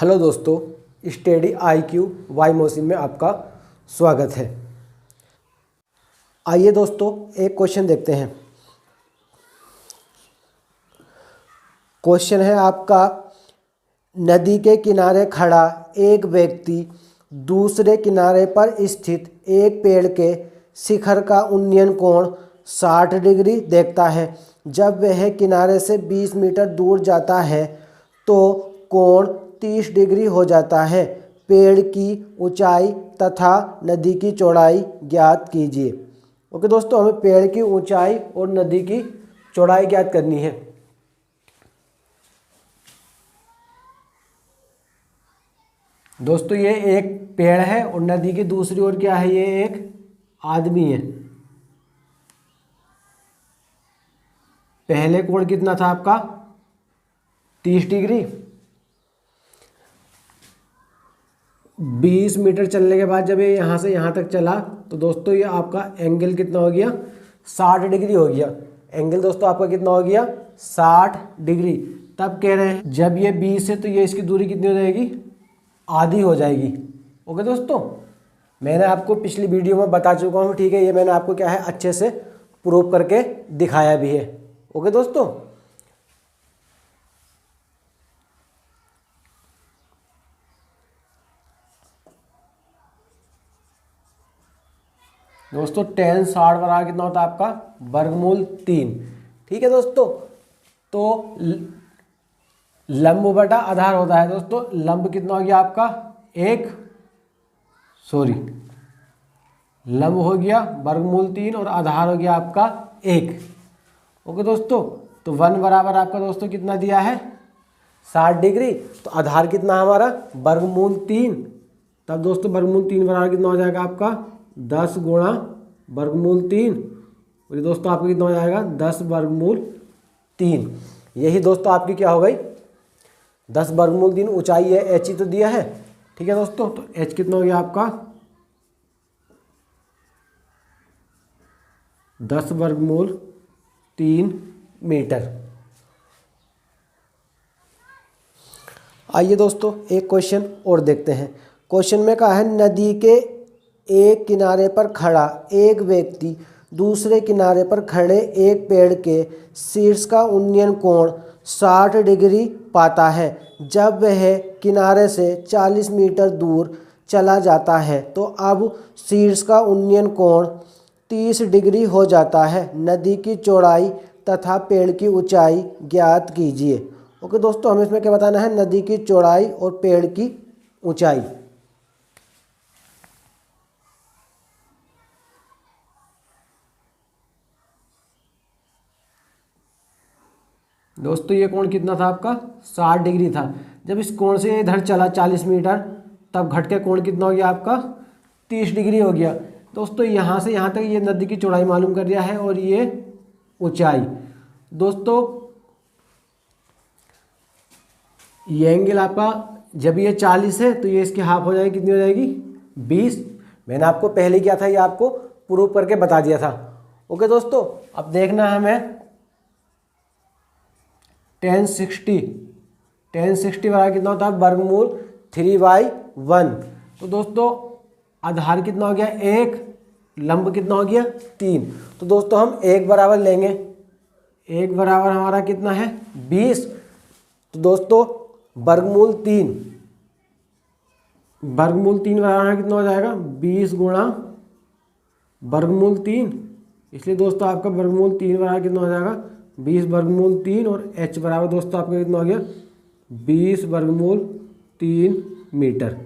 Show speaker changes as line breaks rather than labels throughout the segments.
Hello दोस्तों, study IQ Y motion में आपका स्वागत है। आइए दोस्तों एक क्वेश्चन देखते हैं। क्वेश्चन है आपका, नदी के किनारे खड़ा एक व्यक्ति दूसरे किनारे पर स्थित एक पेड़ के शिखर का उन्नयन कोण 60 डिग्री देखता है। जब वह किनारे से 20 मीटर दूर जाता है तो कोण 30 डिग्री हो जाता है। पेड़ की ऊंचाई तथा नदी की चौड़ाई ज्ञात कीजिए। ओके दोस्तों, हमें पेड़ की ऊंचाई और नदी की चौड़ाई ज्ञात करनी है। दोस्तों ये एक पेड़ है और नदी की दूसरी ओर क्या है, ये एक आदमी है। पहले कोण कितना था आपका 30 डिग्री। 20 मीटर चलने के बाद जब ये यहाँ से यहाँ तक चला तो दोस्तों ये आपका एंगल कितना हो गया 60 डिग्री हो गया। एंगल दोस्तों आपका कितना हो गया 60 डिग्री। तब कह रहे हैं जब ये 20 है तो ये इसकी दूरी कितनी हो जाएगी, आधी हो जाएगी। ओके दोस्तों, मैंने आपको पिछली वीडियो में बता चुका हूँ, ठीक है। ये मैंने आपको क्या है अच्छे से प्रूव करके दिखाया भी है। ओके दोस्तों, tan 60 बराबर कितना होता है आपका वर्गमूल 3। ठीक है दोस्तों, तो लंब बटा आधार होता है। दोस्तों लंब कितना हो गया आपका लंब हो गया वर्गमूल 3 और आधार हो गया आपका 1। ओके दोस्तों, तो 1 बराबर आपका दोस्तों कितना दिया है 60 डिग्री। तो आधार कितना हमारा वर्गमूल 3। तब दोस्तों वर्गमूल 3 बराबर कितना हो जाएगा आपका 10 गुणा वर्गमूल 3। और ये दोस्तों आपका कितना हो जाएगा 10 वर्गमूल 3। यही दोस्तों आपकी क्या हो गई 10 वर्गमूल 3 ऊंचाई है, h ही तो दिया है। ठीक है दोस्तों, तो h कितना हो गया आपका 10 वर्गमूल 3 मीटर। आइए दोस्तों एक क्वेश्चन और देखते हैं। क्वेश्चन में कहा है, नदी के एक किनारे पर खड़ा एक व्यक्ति दूसरे किनारे पर खड़े एक पेड़ के शीर्ष का उन्नयन कोण 60 डिग्री पाता है। जब वह किनारे से 40 मीटर दूर चला जाता है तो अब शीर्ष का उन्नयन कोण 30 डिग्री हो जाता है। नदी की चौड़ाई तथा पेड़ की ऊंचाई ज्ञात कीजिए। ओके दोस्तों, हमें इसमें क्या बताना है, नदी की चौड़ाई और पेड़ की ऊंचाई। दोस्तों ये कोण कितना था आपका 60 डिग्री था। जब इस कोण से इधर चला 40 मीटर तब घट के कोण कितना हो गया आपका 30 डिग्री हो गया। दोस्तों यहाँ से यहाँ तक ये नदी की चौड़ाई मालूम कर दिया है और ये ऊंचाई। दोस्तों ये एंगल आपका जब ये 40 है तो ये इसकी हाफ हो जाएगी, कितनी हो जाएगी 20। मैंने आपको पहले किया था, ये आपको प्रूव करके बता दिया था। ओके दोस्तों, अब देखना है हमें tan 60 बराबर कितना होता है वर्गमूल 3/1। तो दोस्तों आधार कितना हो गया 1, लंब कितना हो गया 3। तो दोस्तों हम 1 बराबर लेंगे। 1 बराबर हमारा कितना है 20। तो दोस्तों वर्गमूल 3 बराबर कितना हो जाएगा 20 गुणा वर्गमूल 3। इसलिए दोस्तों आपका वर्गमूल 3 बराबर कितना हो जाएगा 20 वर्गमूल 3 और h बराबर दोस्तों आपका कितना हो गया 20 वर्गमूल 3 मीटर।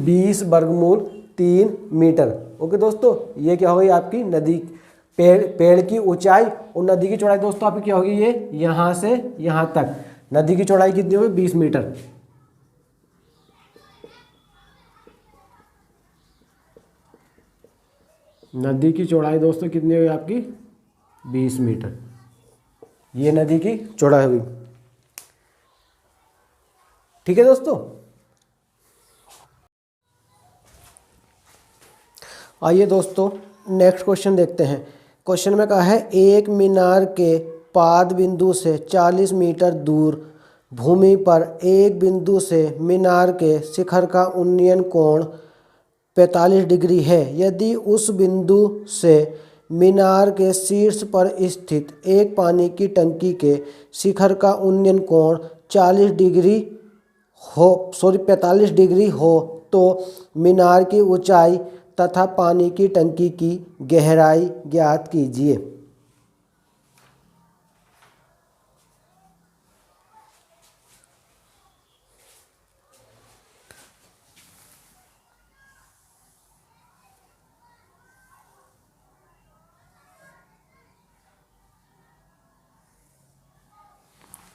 20 वर्गमूल 3 मीटर। ओके दोस्तों, ये क्या हो गई आपकी नदी पेड़ की ऊंचाई और नदी की चौड़ाई। दोस्तों आपकी क्या होगी, ये यहाँ से यहाँ तक नदी की चौड़ाई कितनी होगी 20 मीटर। नदी की चौड़ाई दोस्तों कितनी होगी आपकी 20 मीटर। ये नदी की चौड़ाई हुई। ठीक है दोस्तों, आइए दोस्तों नेक्स्ट क्वेश्चन देखते हैं। क्वेश्चन में कहा है, एक मीनार के पाद बिंदु से 40 मीटर दूर भूमि पर एक बिंदु से मीनार के शिखर का उन्नयन कोण 45 डिग्री है। यदि उस बिंदु से मीनार के शीर्ष पर स्थित एक पानी की टंकी के शिखर का उन्नयन कोण 45 डिग्री हो तो मीनार की ऊंचाई तथा पानी की टंकी की गहराई ज्ञात कीजिए।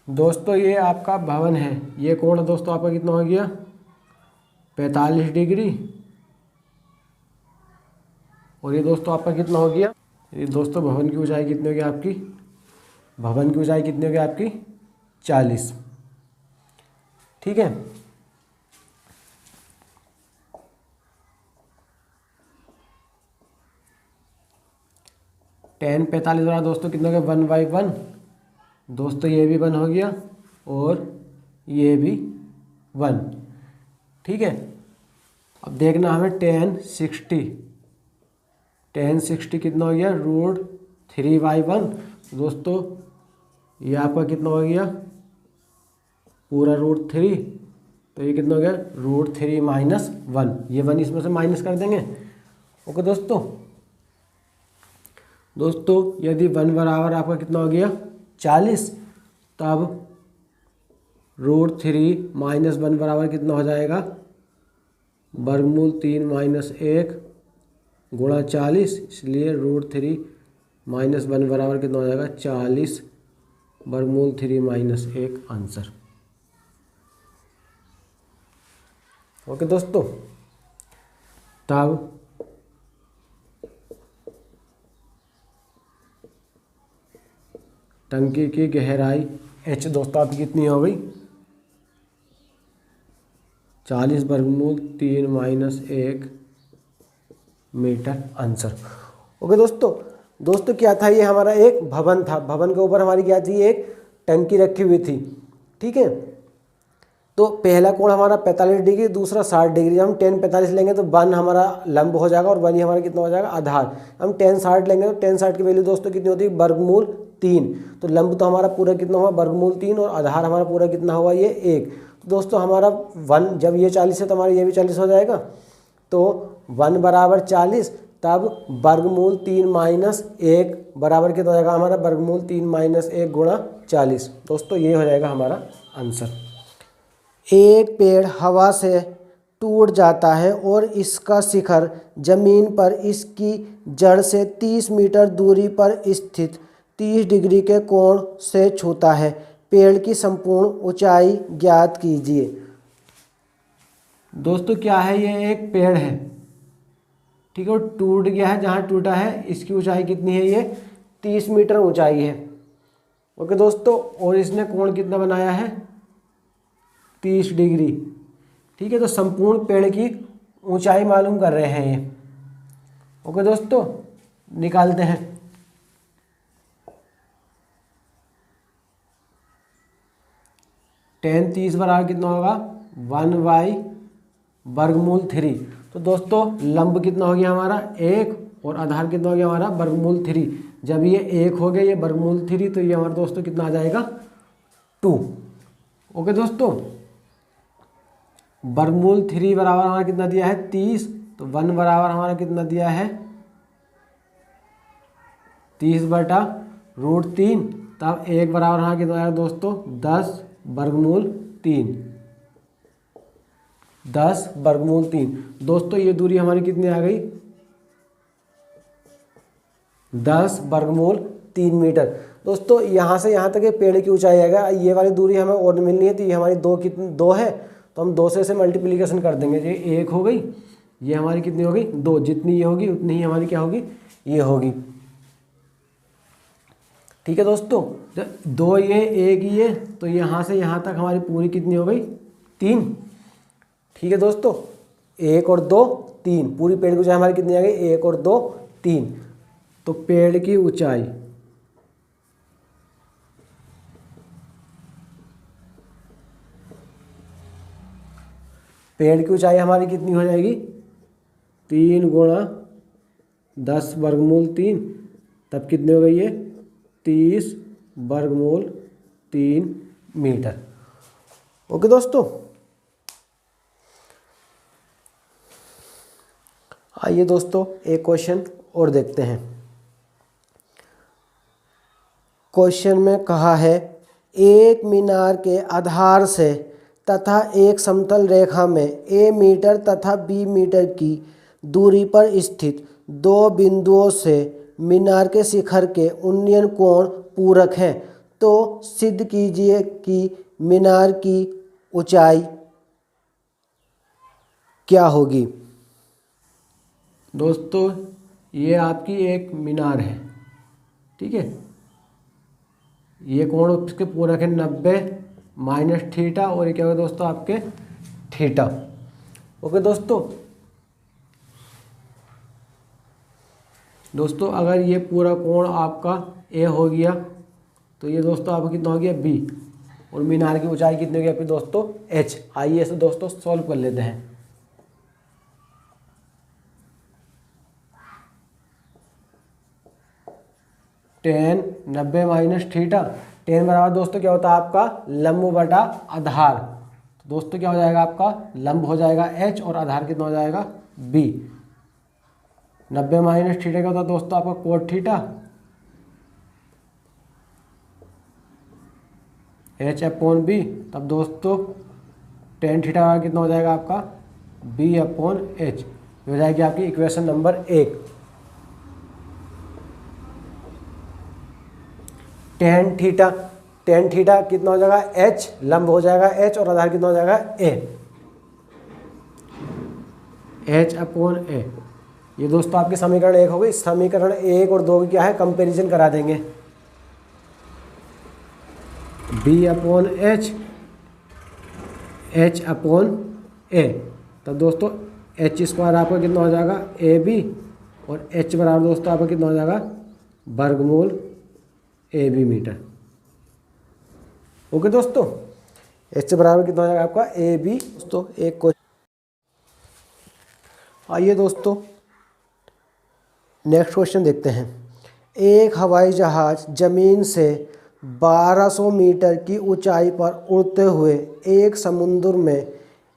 दोस्तों ये आपका भवन है, ये कोण दोस्तों आपका कितना हो गया 45 डिग्री, और ये दोस्तों आपका कितना हो गया, ये दोस्तों भवन की ऊंचाई कितनी होगी आपकी, भवन की ऊंचाई कितनी होगी आपकी 40। ठीक है, टेन 45 वाला दोस्तों कितना हो गया 1/1। दोस्तों ये भी 1 हो गया और ये भी 1। ठीक है, अब देखना हमें टेन 60 कितना हो गया √3/1। दोस्तों ये आपका कितना हो गया पूरा √3, तो ये कितना हो गया √3 - 1, ये 1 इसमें से माइनस कर देंगे। ओके दोस्तों यदि 1 बराबर आपका कितना हो गया 40, तब √3 - 1 बराबर कितना हो जाएगा 3 - 1 गुणा 40, इसलिए √3 - 1 बराबर कितना हो जाएगा 40 3 - 1 आंसर। ओके दोस्तों, तब टंकी की गहराई h दोस्तों आपकी कितनी हो गई 40 3 - 1 मीटर आंसर। ओके दोस्तों क्या था, ये हमारा एक भवन था, भवन के ऊपर हमारी क्या थी एक टंकी रखी हुई थी। ठीक है, तो पहला कोण हमारा 45 डिग्री, दूसरा 60 डिग्री। हम tan 45 लेंगे तो 1 हमारा लंब हो जाएगा और 1 ही हमारा कितना हो जाएगा आधार। हम tan 60 लेंगे तो tan 60 की वैल्यू दोस्तों कितनी होती है √3। तो लंब तो हमारा पूरा कितना हुआ √3 और आधार हमारा पूरा कितना हुआ ये 1। तो दोस्तों हमारा 1 जब ये 40 है तो हमारा ये भी 40 हो जाएगा। तो 1 बराबर 40, तब √3 - 1 बराबर कितना हो जाएगा हमारा √3 - 1 गुणा 40। दोस्तों ये हो जाएगा हमारा आंसर। एक पेड़ हवा से टूट जाता है और इसका शिखर जमीन पर इसकी जड़ से 30 मीटर दूरी पर स्थित 30 डिग्री के कोण से छूता है। पेड़ की संपूर्ण ऊंचाई ज्ञात कीजिए। दोस्तों क्या है, ये एक पेड़ है, ठीक है, टूट गया है, जहाँ टूटा है इसकी ऊंचाई कितनी है, ये 30 मीटर ऊंचाई है। ओके दोस्तों, और इसने कोण कितना बनाया है 30 डिग्री। ठीक है, तो संपूर्ण पेड़ की ऊंचाई मालूम कर रहे हैं ये। ओके दोस्तों, निकालते हैं। tan 30 बराबर कितना होगा 1/√3। तो दोस्तों लंब कितना हो गया हमारा 1 और आधार कितना हो गया हमारा √3। जब ये 1 हो गया ये √3, तो ये हमारा दोस्तों कितना आ जाएगा 2। ओके दोस्तों, √3 बराबर हमारा कितना दिया है 30, तो 1 बराबर हमारा कितना दिया है 30/√3, तब 1 बराबर हमारा कितना आएगा दोस्तों 10/√3। 10/√3। दोस्तों ये दूरी हमारी कितनी आ गई 10/√3 मीटर। दोस्तों यहाँ से यहाँ तक ये पेड़ की ऊंचाई आएगा। ये वाली दूरी हमें और मिलनी है, तो ये हमारी 2 कितनी 2 है, तो हम 2 से इसे मल्टीप्लिकेशन कर देंगे। ये 1 हो गई, ये हमारी कितनी होगी 2, जितनी ये होगी उतनी ही हमारी क्या होगी ये होगी। ठीक है दोस्तों, 2 ये 1 ये, तो यहाँ से यहाँ तक हमारी पूरी कितनी हो गई 3। ठीक है दोस्तों, 1 और 2 3, पूरी पेड़ की ऊंचाई हमारी कितनी आ गई 1 और 2 3। तो पेड़ की ऊंचाई पेड़ की ऊंचाई हमारी कितनी हो जाएगी, 3 गुणा 10 वर्गमूल 3, तब कितने हो गई ये 30 वर्गमूल 3 मीटर। ओके दोस्तों, आइए दोस्तों एक क्वेश्चन और देखते हैं। क्वेश्चन में कहा है एक मीनार के आधार से तथा एक समतल रेखा में ए मीटर तथा बी मीटर की दूरी पर स्थित दो बिंदुओं से मीनार के शिखर के उन्नयन कोण पूरक हैं, तो सिद्ध कीजिए कि मीनार की ऊंचाई क्या होगी। दोस्तों ये आपकी एक मीनार है, ठीक है, ये कोण उसके पूरक है 90 माइनस थीटा, और ये क्या होगा दोस्तों आपके थीटा। ओके दोस्तों अगर ये पूरा कोण आपका ए हो गया तो ये दोस्तों आपका कितना हो गया बी, और मीनार की ऊंचाई कितनी हो गई आपकी दोस्तों एच। आइए इसे दोस्तों सॉल्व कर लेते हैं। टेन 90 माइनस थीटा, टेन बराबर दोस्तों क्या होता है आपका लंब बटा आधार, तो दोस्तों क्या हो जाएगा आपका लंब हो जाएगा एच और आधार कितना हो जाएगा बी। 90 माइनस थीटा क्या होता है दोस्तों आपका cot theta, H upon B, तब दोस्तों टेन थीटा कितना हो जाएगा आपका बी अपॉन एच, हो जाएगी आपकी इक्वेशन नंबर 1। टेन थीटा कितना हो जाएगा एच, लंब हो जाएगा एच और आधार कितना हो जाएगा ए, एच अपॉन ए। ये दोस्तों आपकी समीकरण 1 हो गई। समीकरण 1 और 2 की क्या है कंपैरिजन करा देंगे, B upon H, H upon A, तब दोस्तों एच स्क्वायर आपका कितना हो जाएगा ए बी, और एच बराबर दोस्तों आपका कितना हो जाएगा वर्गमूल ए बी मीटर। ओके दोस्तों, एच बराबर कितना हो जाएगा आपका ए बी। दोस्तों एक क्वेश्चन, आइए दोस्तों नेक्स्ट क्वेश्चन देखते हैं। एक हवाई जहाज जमीन से 1200 मीटर की ऊंचाई पर उड़ते हुए एक समुद्र में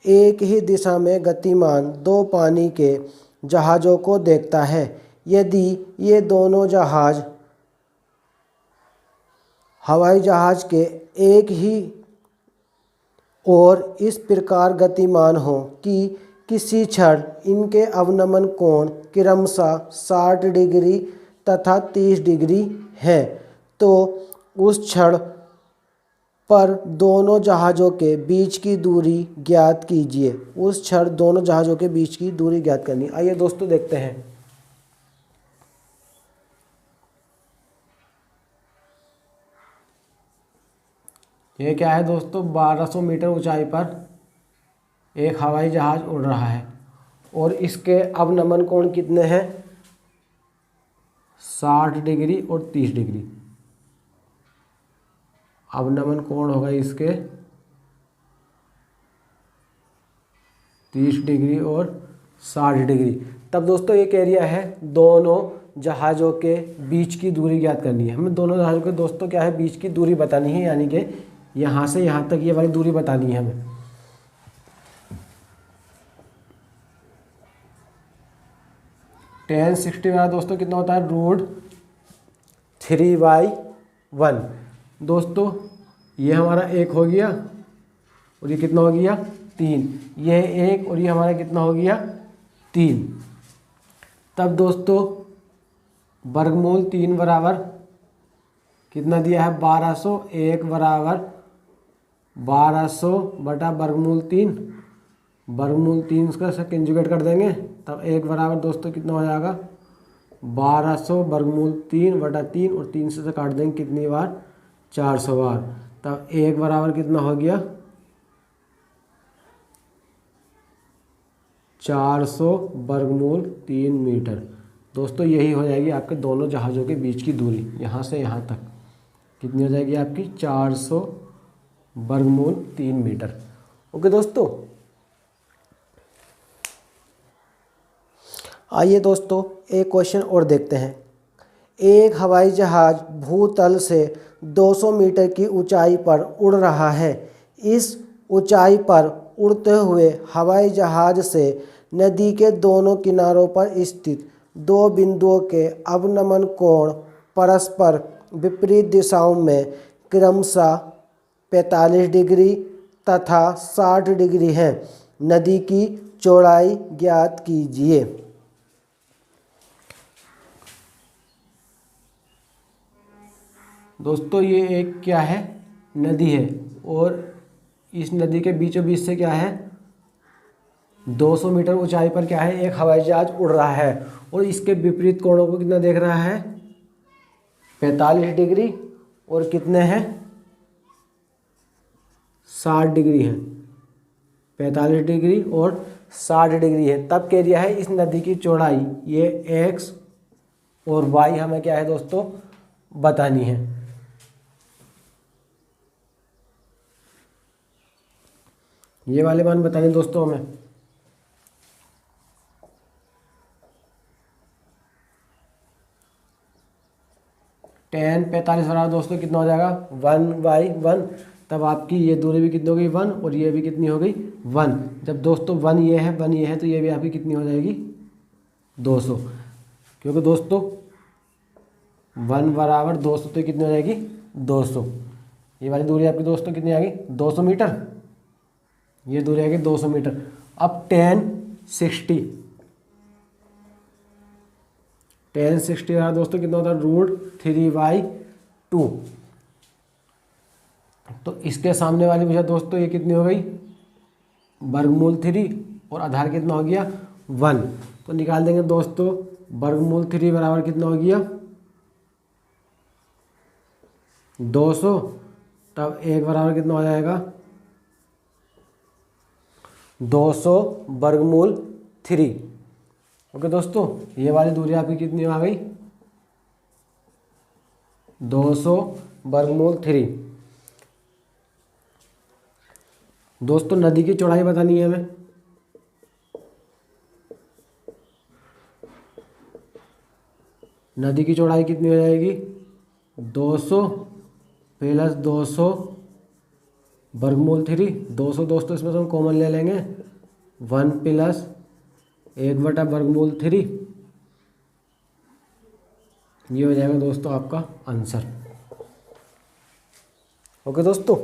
एक ही दिशा में गतिमान दो पानी के जहाज़ों को देखता है। यदि ये दोनों जहाज़ हवाई जहाज़ के एक ही और इस प्रकार गतिमान हो कि किसी क्षण इनके अवनमन कोण क्रमशः 60 डिग्री तथा 30 डिग्री है, तो उस क्षण पर दोनों जहाज़ों के बीच की दूरी ज्ञात कीजिए। उस क्षण दोनों जहाज़ों के बीच की दूरी ज्ञात करनी। आइए दोस्तों देखते हैं। ये क्या है दोस्तों 1200 मीटर ऊंचाई पर एक हवाई जहाज उड़ रहा है और इसके अवनमन कोण कितने हैं 60 डिग्री और 30 डिग्री। अवनमन कोण होगा इसके 30 डिग्री और 60 डिग्री। तब दोस्तों एक एरिया है दोनों जहाज़ों के बीच की दूरी ज्ञात करनी है। हमें दोनों जहाज़ों के दोस्तों क्या है बीच की दूरी बतानी है, यानी कि यहाँ से यहाँ तक ये वाली दूरी बतानी है हमें। टेन 60 वाला दोस्तों कितना होता है √3/1। दोस्तों ये हमारा 1 हो गया और ये कितना हो गया 3, ये 1 और ये हमारा कितना हो गया 3। तब दोस्तों वर्गमूल 3 बराबर कितना दिया है 1200, 1 बराबर 1200 बटा वर्गमूल 3, वर्गमूल 3 का से कंजुगेट कर देंगे, तब 1 बराबर दोस्तों कितना हो जाएगा 1200 वर्गमूल 3 बटा 3, और 3 से काट देंगे कितनी बार 400 बार, तब 1 बराबर कितना हो गया 400 वर्गमूल 3 मीटर। दोस्तों यही हो जाएगी आपके दोनों जहाज़ों के बीच की दूरी, यहाँ से यहाँ तक कितनी हो जाएगी आपकी 400 वर्गमूल 3 मीटर। ओके दोस्तों, आइए दोस्तों एक क्वेश्चन और देखते हैं। एक हवाई जहाज़ भूतल से 200 मीटर की ऊंचाई पर उड़ रहा है। इस ऊंचाई पर उड़ते हुए हवाई जहाज़ से नदी के दोनों किनारों पर स्थित दो बिंदुओं के अवनमन कोण परस्पर विपरीत दिशाओं में क्रमशः 45 डिग्री तथा 60 डिग्री हैं। नदी की चौड़ाई ज्ञात कीजिए। दोस्तों ये एक क्या है, नदी है, और इस नदी के बीचों बीच से क्या है, 200 मीटर ऊंचाई पर क्या है, एक हवाई जहाज उड़ रहा है, और इसके विपरीत कोणों को कितना देख रहा है, 45 डिग्री, और कितने हैं, 60 डिग्री है। 45 डिग्री और 60 डिग्री है। तब कह दिया है इस नदी की चौड़ाई, ये एक्स और वाई हमें क्या है दोस्तों बतानी है। ये वाले मान बताने दोस्तों हमें। टेन 45 बराबर दोस्तों कितना हो जाएगा, 1/1। तब आपकी ये दूरी भी कितनी हो गई, 1, और ये भी कितनी हो गई, 1। जब दोस्तों 1 ये है, 1 ये है, तो ये भी आपकी कितनी हो जाएगी, 200। क्योंकि दोस्तों 1 बराबर 200, तो कितनी हो जाएगी, 200। ये वाली दूरी आपकी दोस्तों कितनी आ गई, 200 मीटर। ये दूरी आ गई 200 मीटर। अब 1060 बराबर दोस्तों कितना होता है, √3/2। तो इसके सामने वाली भुजा दोस्तों ये कितनी हो गई, वर्गमूल 3, और आधार कितना हो गया, 1। तो निकाल देंगे दोस्तों, वर्गमूल 3 बराबर कितना हो गया, 200। तब 1 बराबर कितना हो जाएगा, 200 वर्गमूल 3। ओके दोस्तों, ये वाली दूरी आपकी कितनी आ गई, 200 वर्गमूल 3। दोस्तों नदी की चौड़ाई बतानी है हमें। नदी की चौड़ाई कितनी हो जाएगी, 200 प्लस 200 वर्गमूल 3। 200 दोस्तों इसमें से हम कॉमन ले लेंगे, 1 प्लस 1 वर्गमूल 3। ये हो जाएगा दोस्तों आपका आंसर। ओके दोस्तों,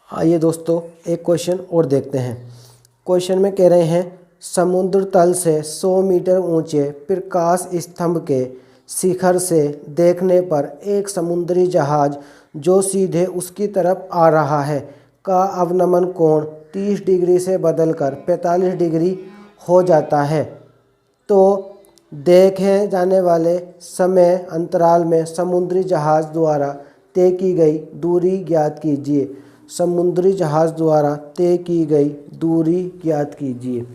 आइए दोस्तों एक क्वेश्चन और देखते हैं। क्वेश्चन में कह रहे हैं, समुद्र तल से 100 मीटर ऊंचे प्रकाश स्तंभ के शिखर से देखने पर एक समुद्री जहाज जो सीधे उसकी तरफ आ रहा है का अवनमन कोण 30 डिग्री से बदलकर 45 डिग्री हो जाता है। तो देखे जाने वाले समय अंतराल में समुद्री जहाज द्वारा तय की गई दूरी ज्ञात कीजिए। समुद्री जहाज द्वारा तय की गई दूरी ज्ञात कीजिए।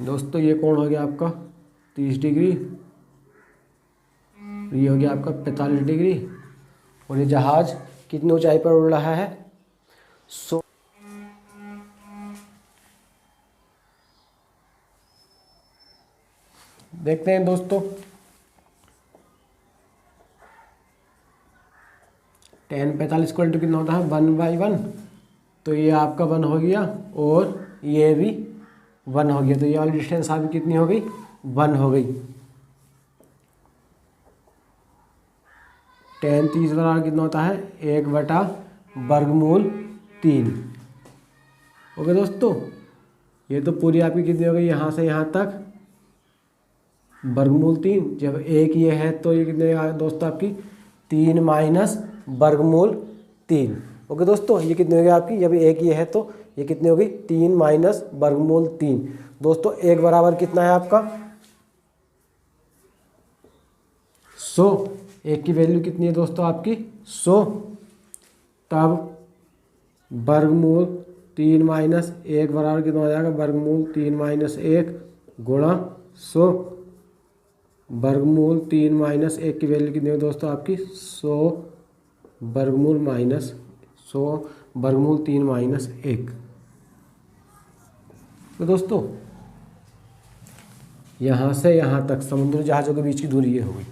दोस्तों ये कोण हो गया आपका 30 डिग्री, ये हो गया आपका 45 डिग्री, और ये जहाज कितनी ऊंचाई पर उड़ रहा है, 100। देखते हैं दोस्तों, 10 45 इक्वल टू कितना होता है, 1/1। तो ये आपका 1 हो गया, और ये भी 1 हो गया। तो ये वाली डिस्टेंस आपकी कितनी हो गई, 1 हो गई। 10 30 बराबर कितना होता है, 1/3। ओके दोस्तों, ये तो पूरी आपकी कितनी हो गई, यहाँ से यहाँ तक वर्गमूल 3। जब एक ये है तो ये कितने दोस्तों आपकी 3 माइनस वर्गमूल 3। ओके दोस्तों, ये कितनी होगी आपकी, जब एक ये है तो ये कितनी होगी, 3 माइनस वर्गमूल 3। दोस्तों एक बराबर कितना है आपका, 100। एक की वैल्यू कितनी है दोस्तों आपकी, 100। तब वर्गमूल 3 माइनस 1 बराबर कितना हो जाएगा, वर्गमूल 3 माइनस 1 गुणा 100। वर्गमूल 3 माइनस 1 की वैल्यू कितनी है दोस्तों आपकी 100 वर्गमूल माइनस 100 वर्गमूल 3 माइनस 1। तो दोस्तों यहाँ से यहाँ तक समुद्री जहाज़ों के बीच की दूरी ये होगी।